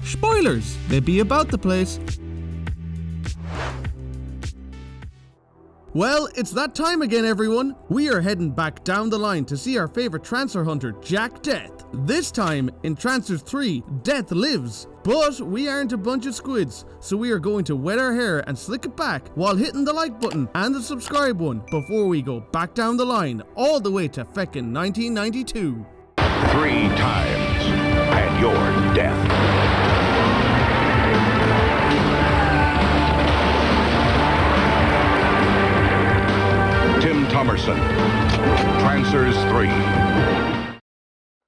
Spoilers, they be about the place. Well, it's that time again, everyone. We are heading back down the line to see our favorite Trancer hunter, Jack Deth. This time in Trancers 3, Deth Lives. But we aren't a bunch of squids, so we are going to wet our hair and slick it back while hitting the like button and the subscribe one before we go back down the line all the way to feckin' 1992. 3 times and you're death. Thomerson, Trancers 3.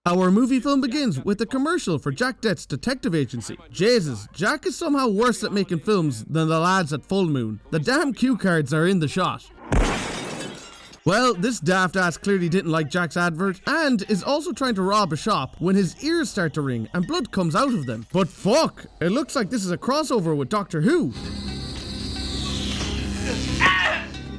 Our movie film begins with a commercial for Jack Deth's detective agency. Jesus, Jack is somehow worse at making films than the lads at Full Moon. The damn cue cards are in the shot. Well, this daft ass clearly didn't like Jack's advert and is also trying to rob a shop when his ears start to ring and blood comes out of them. But fuck, it looks like this is a crossover with Doctor Who.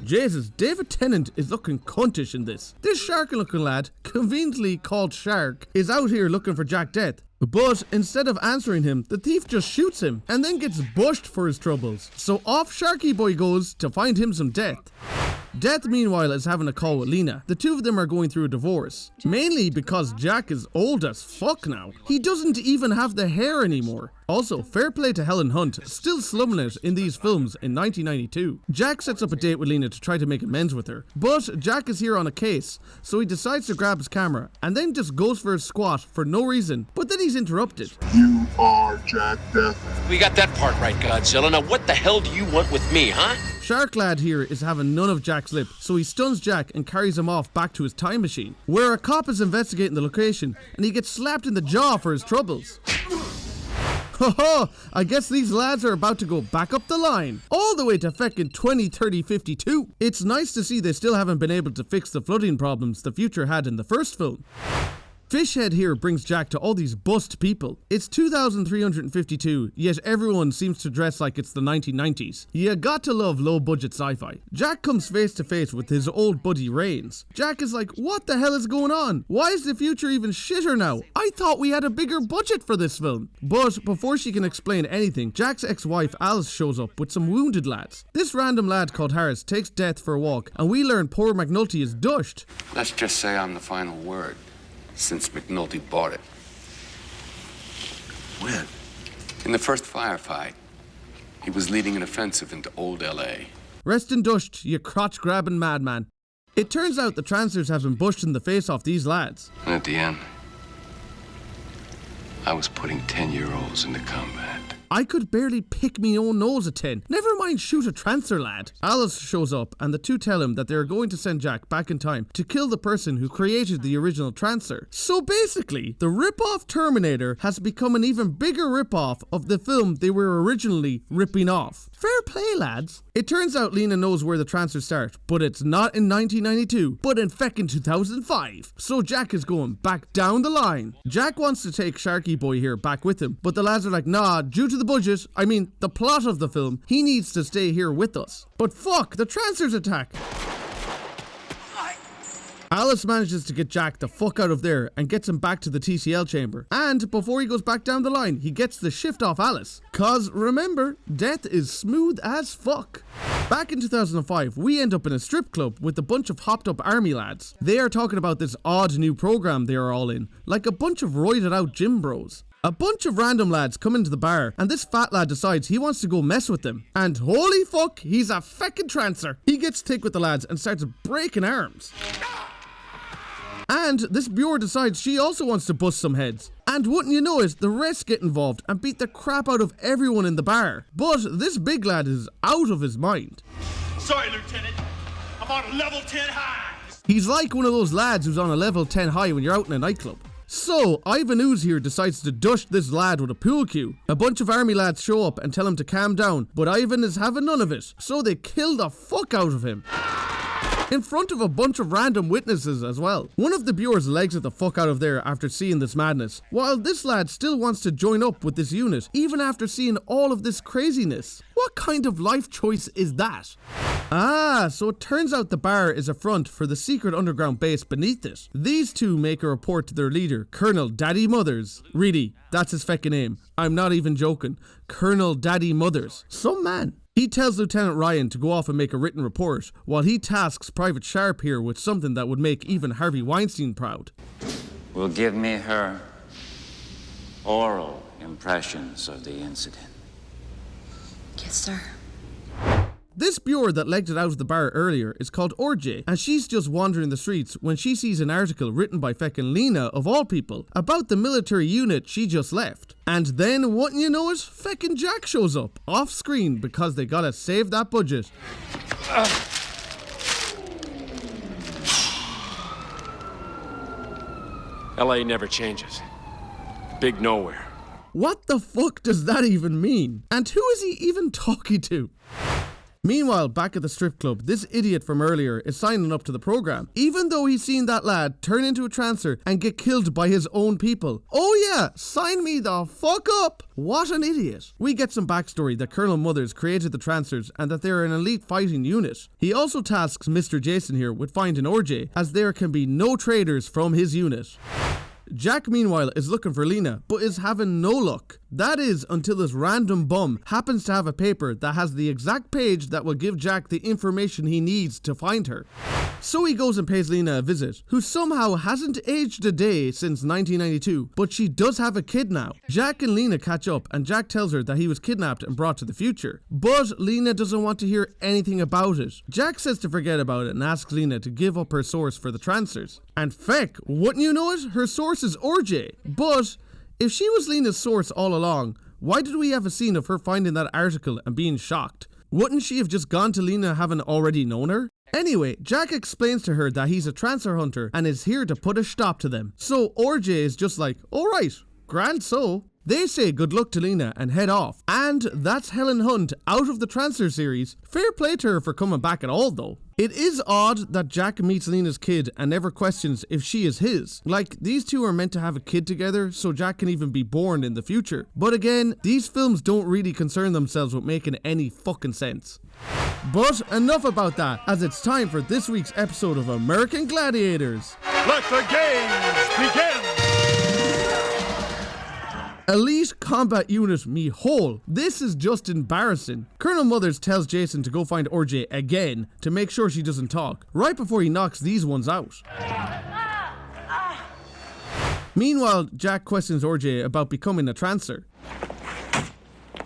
Jesus, David Tennant is looking cuntish in this. This shark-looking lad, conveniently called Shark, is out here looking for Jack Deth. But instead of answering him, the thief just shoots him and then gets bushed for his troubles. So off Sharky Boy goes to find him some death. Deth, meanwhile, is having a call with Lena. The two of them are going through a divorce. Mainly because Jack is old as fuck now. He doesn't even have the hair anymore. Also, fair play to Helen Hunt, still slumming it in these films in 1992. Jack sets up a date with Lena to try to make amends with her. But Jack is here on a case, so he decides to grab his camera and then just goes for a squat for no reason. But then he's interrupted. You are Jack Deth. We got that part right, Godzilla. Now what the hell do you want with me, huh? Shark Lad here is having none of Jack's lip, so he stuns Jack and carries him off back to his time machine, where a cop is investigating the location and he gets slapped in the jaw for his troubles. Ho, I guess these lads are about to go back up the line, all the way to feckin' 2030-52. It's nice to see they still haven't been able to fix the flooding problems the future had in the first film. Fishhead here brings Jack to all these bussed people. It's 2352, yet everyone seems to dress like it's the 1990s. You got to love low-budget sci-fi. Jack comes face to face with his old buddy Rains. Jack is like, what the hell is going on? Why is the future even shitter now? I thought we had a bigger budget for this film. But before she can explain anything, Jack's ex-wife Alice shows up with some wounded lads. This random lad called Harris takes Deth for a walk, and we learn poor McNulty is dushed. Let's just say I'm the final word, since McNulty bought it. When? In the first firefight, he was leading an offensive into old L.A. Rest in dust, you crotch-grabbing madman. It turns out the Trancers have been bushed in the face off these lads. And at the end, I was putting 10-year-olds into combat. I could barely pick me own nose at 10. Never mind shoot a Trancer lad. Alice shows up and the two tell him that they are going to send Jack back in time to kill the person who created the original Trancer. So basically, the rip-off Terminator has become an even bigger rip-off of the film they were originally ripping off. Fair play, lads. It turns out Lena knows where the Trancers start, but it's not in 1992, but in feckin' 2005. So Jack is going back down the line. Jack wants to take Sharky Boy here back with him, but the lads are like, nah, due to the budget, I mean the plot of the film, he needs to stay here with us. But fuck, the Trancers attack. Alice manages to get Jack the fuck out of there and gets him back to the TCL chamber. And before he goes back down the line, he gets the shift off Alice. Cause remember, Deth is smooth as fuck. Back in 2005, we end up in a strip club with a bunch of hopped up army lads. They are talking about this odd new program they are all in, like a bunch of roided out gym bros. A bunch of random lads come into the bar and this fat lad decides he wants to go mess with them. And holy fuck, he's a feckin' Trancer. He gets thick with the lads and starts breaking arms. And this Bjorn decides she also wants to bust some heads. And wouldn't you know it, the rest get involved and beat the crap out of everyone in the bar. But this big lad is out of his mind. Sorry, Lieutenant. I'm on a level 10 high. He's like one of those lads who's on a level 10 high when you're out in a nightclub. So, Ivan Ooze here decides to dush this lad with a pool cue. A bunch of army lads show up and tell him to calm down, but Ivan is having none of it, so they kill the fuck out of him. In front of a bunch of random witnesses as well. One of the Bures legs it the fuck out of there after seeing this madness, while this lad still wants to join up with this unit, even after seeing all of this craziness. What kind of life choice is that? Ah, so it turns out the bar is a front for the secret underground base beneath it. These two make a report to their leader, Colonel Daddy Mothers. Really, that's his feckin' name. I'm not even joking. Colonel Daddy Mothers. Some man. He tells Lieutenant Ryan to go off and make a written report, while he tasks Private Sharp here with something that would make even Harvey Weinstein proud. Will give me her oral impressions of the incident. Yes, sir. This Bure that legged it out of the bar earlier is called RJ, and she's just wandering the streets when she sees an article written by feckin' Lena, of all people, about the military unit she just left. And then, wouldn't you know it, feckin' Jack shows up, off screen, because they gotta save that budget. LA never changes. Big nowhere. What the fuck does that even mean? And who is he even talking to? Meanwhile, back at the strip club, this idiot from earlier is signing up to the program, even though he's seen that lad turn into a trancer and get killed by his own people. Oh yeah, sign me the fuck up! What an idiot. We get some backstory that Colonel Mothers created the Trancers and that they're an elite fighting unit. He also tasks Mr. Jason here with finding RJ, as there can be no traitors from his unit. Jack, meanwhile, is looking for Lena, but is having no luck. That is, until this random bum happens to have a paper that has the exact page that will give Jack the information he needs to find her. So he goes and pays Lena a visit, who somehow hasn't aged a day since 1992, but she does have a kid now. Jack and Lena catch up, and Jack tells her that he was kidnapped and brought to the future. But Lena doesn't want to hear anything about it. Jack says to forget about it and asks Lena to give up her source for the Trancers. And feck, wouldn't you know it, her source is RJ. But if she was Lena's source all along, why did we have a scene of her finding that article and being shocked? Wouldn't she have just gone to Lena having already known her? Anyway, Jack explains to her that he's a Trancer hunter and is here to put a stop to them. So RJ is just like, alright, grand so. They say good luck to Lena and head off. And that's Helen Hunt out of the Trancer series. Fair play to her for coming back at all though. It is odd that Jack meets Lena's kid and never questions if she is his. Like, these two are meant to have a kid together so Jack can even be born in the future. But again, these films don't really concern themselves with making any fucking sense. But enough about that, as it's time for this week's episode of American Gladiators. Let the games begin! Elite Combat Unit me hole. This is just embarrassing. Colonel Mothers tells Jason to go find RJ again to make sure she doesn't talk, right before he knocks these ones out. Meanwhile, Jack questions RJ about becoming a Trancer.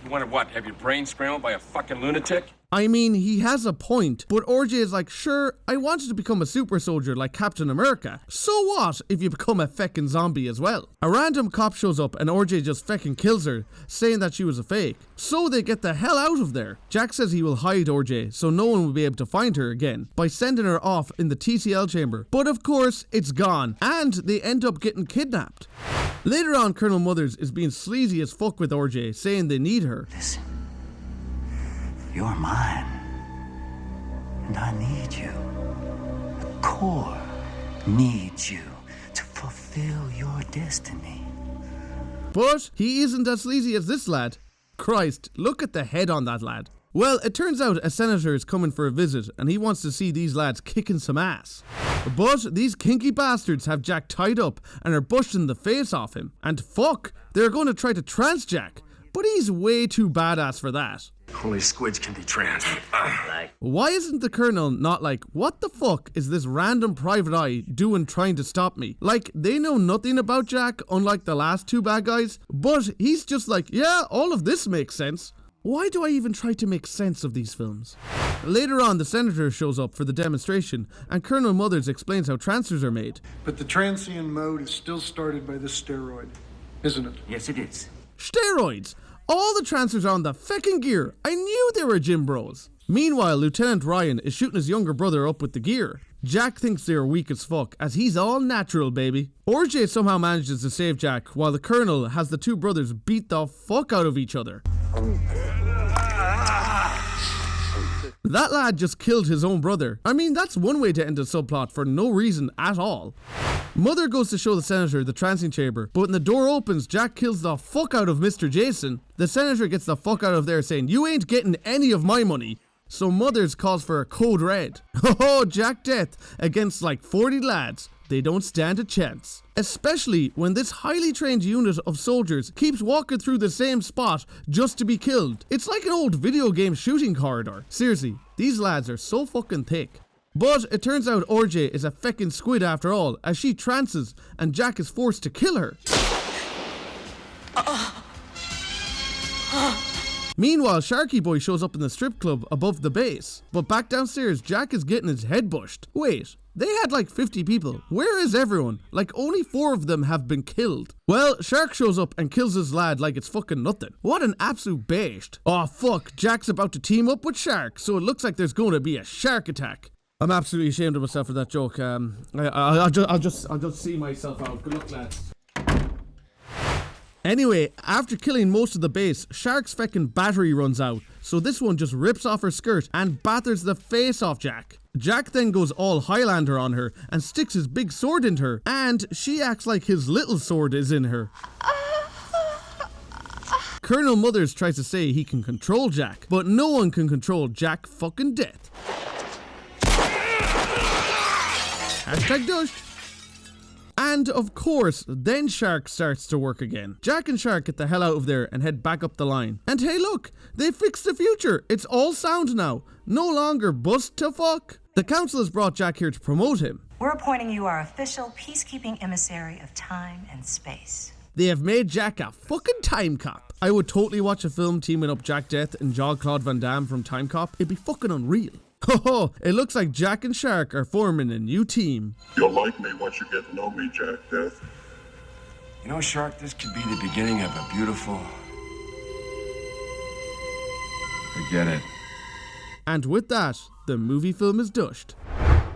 You wanna what, have your brain scrambled by a fucking lunatic? I mean, he has a point, but RJ is like, sure, I wanted to become a super soldier like Captain America. So what if you become a feckin' zombie as well? A random cop shows up and RJ just feckin' kills her, saying that she was a fake. So they get the hell out of there. Jack says he will hide RJ so no one will be able to find her again by sending her off in the TCL chamber. But of course, it's gone, and they end up getting kidnapped. Later on, Colonel Mothers is being sleazy as fuck with RJ, saying they need her. Listen, you're mine, and I need you. The Corps needs you to fulfill your destiny. But he isn't as sleazy as this lad. Christ, look at the head on that lad. Well, it turns out a senator is coming for a visit and he wants to see these lads kicking some ass. But these kinky bastards have Jack tied up and are bushing the face off him. And fuck, they're going to try to trans Jack. But he's way too badass for that. Only squids can be trans. Why isn't the colonel not like, what the fuck is this random private eye doing trying to stop me? Like, they know nothing about Jack, unlike the last two bad guys. But he's just like, yeah, all of this makes sense. Why do I even try to make sense of these films? Later on, the senator shows up for the demonstration, and Colonel Mothers explains how Trancers are made. But the transient mode is still started by this steroid, isn't it? Yes, it is. Steroids! All the Trancers are on the feckin' gear. I knew they were gym bros. Meanwhile, Lieutenant Ryan is shooting his younger brother up with the gear. Jack thinks they are weak as fuck, as he's all natural, baby. RJ somehow manages to save Jack, while the colonel has the two brothers beat the fuck out of each other. That lad just killed his own brother. I mean, that's one way to end a subplot for no reason at all. Mother goes to show the senator the trancing chamber, but when the door opens, Jack kills the fuck out of Mr. Jason. The senator gets the fuck out of there saying, you ain't getting any of my money. so Mothers calls for a code red. Oh, Jack Deth against like 40 lads. They don't stand a chance. Especially when this highly trained unit of soldiers keeps walking through the same spot just to be killed. It's like an old video game shooting corridor. Seriously, these lads are so fucking thick. But it turns out RJ is a feckin' squid after all, as she trances and Jack is forced to kill her. Meanwhile, Sharky Boy shows up in the strip club above the base. But back downstairs, Jack is getting his head bushed. Wait, they had like 50 people. Where is everyone? Like only 4 of them have been killed. Well, Shark shows up and kills his lad like it's fucking nothing. What an absolute bashed. Oh fuck, Jack's about to team up with Shark, so it looks like there's going to be a shark attack. I'm absolutely ashamed of myself for that joke. I'll just see myself out. Good luck, lads. Anyway, after killing most of the base, Shark's feckin' battery runs out, so this one just rips off her skirt and batters the face off Jack. Jack then goes all Highlander on her and sticks his big sword into her, and she acts like his little sword is in her. Colonel Mothers tries to say he can control Jack, but no one can control Jack fucking Deth. Hashtag dushed. And of course, then Shark starts to work again. Jack and Shark get the hell out of there and head back up the line. And hey look, they fixed the future. It's all sound now. No longer bust to fuck. The council has brought Jack here to promote him. We're appointing you our official peacekeeping emissary of time and space. They have made Jack a fucking time cop. I would totally watch a film teaming up Jack Deth and Jean-Claude Van Damme from Time Cop. It'd be fucking unreal. Ho, it looks like Jack and Shark are forming a new team. You'll like me once you get to know me, Jack Deth. You know, Shark, this could be the beginning of a beautiful... Forget it. And with that, the movie film is dushed.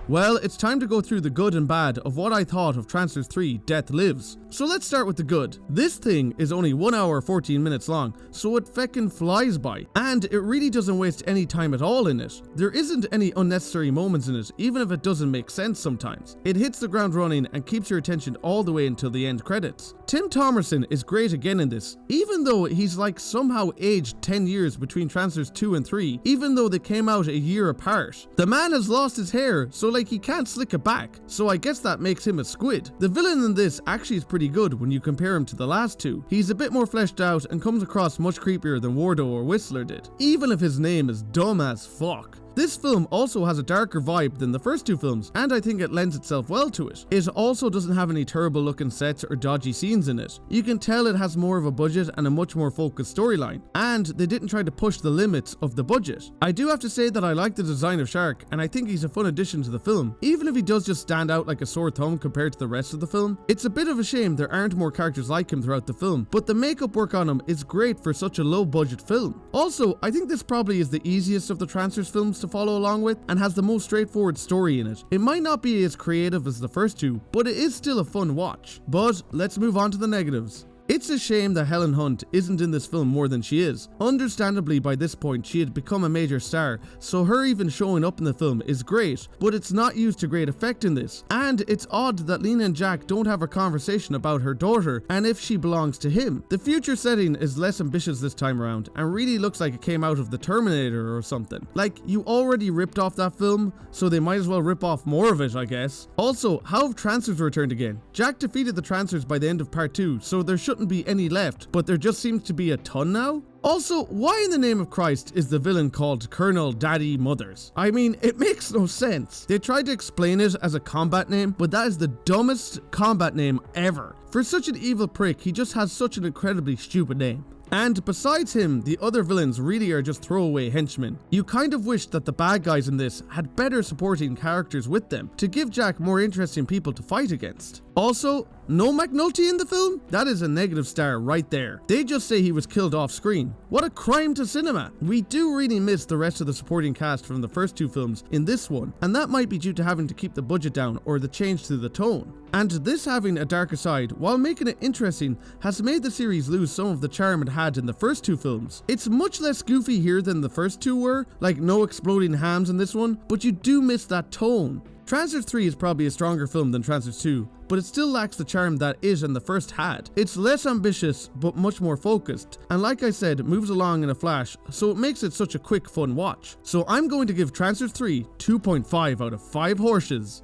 Well, it's time to go through the good and bad of what I thought of Trancers 3 Deth Lives. So let's start with the good. This thing is only 1 hour 14 minutes long, so it feckin' flies by. And it really doesn't waste any time at all in it. There isn't any unnecessary moments in it, even if it doesn't make sense sometimes. It hits the ground running and keeps your attention all the way until the end credits. Tim Thomerson is great again in this, even though he's like somehow aged 10 years between Trancers 2 and 3, even though they came out a year apart. The man has lost his hair, so like he can't slick it back, so I guess that makes him a squid. The villain in this actually is pretty good when you compare him to the last two. He's a bit more fleshed out and comes across much creepier than Wardo or Whistler did, even if his name is dumb as fuck. This film also has a darker vibe than the first two films, and I think it lends itself well to it. It also doesn't have any terrible looking sets or dodgy scenes in it. You can tell it has more of a budget and a much more focused storyline, and they didn't try to push the limits of the budget. I do have to say that I like the design of Shark, and I think he's a fun addition to the film, even if he does just stand out like a sore thumb compared to the rest of the film. It's a bit of a shame there aren't more characters like him throughout the film, but the makeup work on him is great for such a low budget film. Also, I think this probably is the easiest of the Trancers films to follow along with, and has the most straightforward story in it. It might not be as creative as the first two, but it is still a fun watch. But let's move on to the negatives. It's a shame that Helen Hunt isn't in this film more than she is. Understandably, by this point she had become a major star, so her even showing up in the film is great, but it's not used to great effect in this. And it's odd that Lena and Jack don't have a conversation about her daughter and if she belongs to him. The future setting is less ambitious this time around and really looks like it came out of the Terminator or something. Like, you already ripped off that film, so they might as well rip off more of it, I guess. Also, how have Trancers returned again? Jack defeated the Trancers by the end of part 2, so there shouldn't be any left, but there just seems to be a ton now? Also, why in the name of Christ is the villain called Colonel Daddy Mothers? I mean, it makes no sense. They tried to explain it as a combat name, but that is the dumbest combat name ever. For such an evil prick, he just has such an incredibly stupid name. And besides him, the other villains really are just throwaway henchmen. You kind of wish that the bad guys in this had better supporting characters with them to give Jack more interesting people to fight against. Also, no McNulty in the film? That is a negative star right there. They just say he was killed off screen. What a crime to cinema. We do really miss the rest of the supporting cast from the first two films in this one, and that might be due to having to keep the budget down or the change to the tone. And this having a darker side, while making it interesting, has made the series lose some of the charm it had in the first two films. It's much less goofy here than the first two were, like no exploding hams in this one, but you do miss that tone. Trancers 3 is probably a stronger film than Trancers 2, but it still lacks the charm that it and the first had. It's less ambitious, but much more focused, and like I said, it moves along in a flash, so it makes it such a quick, fun watch. So I'm going to give Trancers 3 2.5 out of 5 Horshes.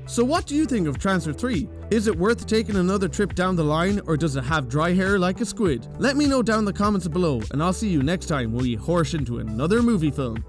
So what do you think of Trancers 3? Is it worth taking another trip down the line, or does it have dry hair like a squid? Let me know down in the comments below, and I'll see you next time when we horse into another movie film.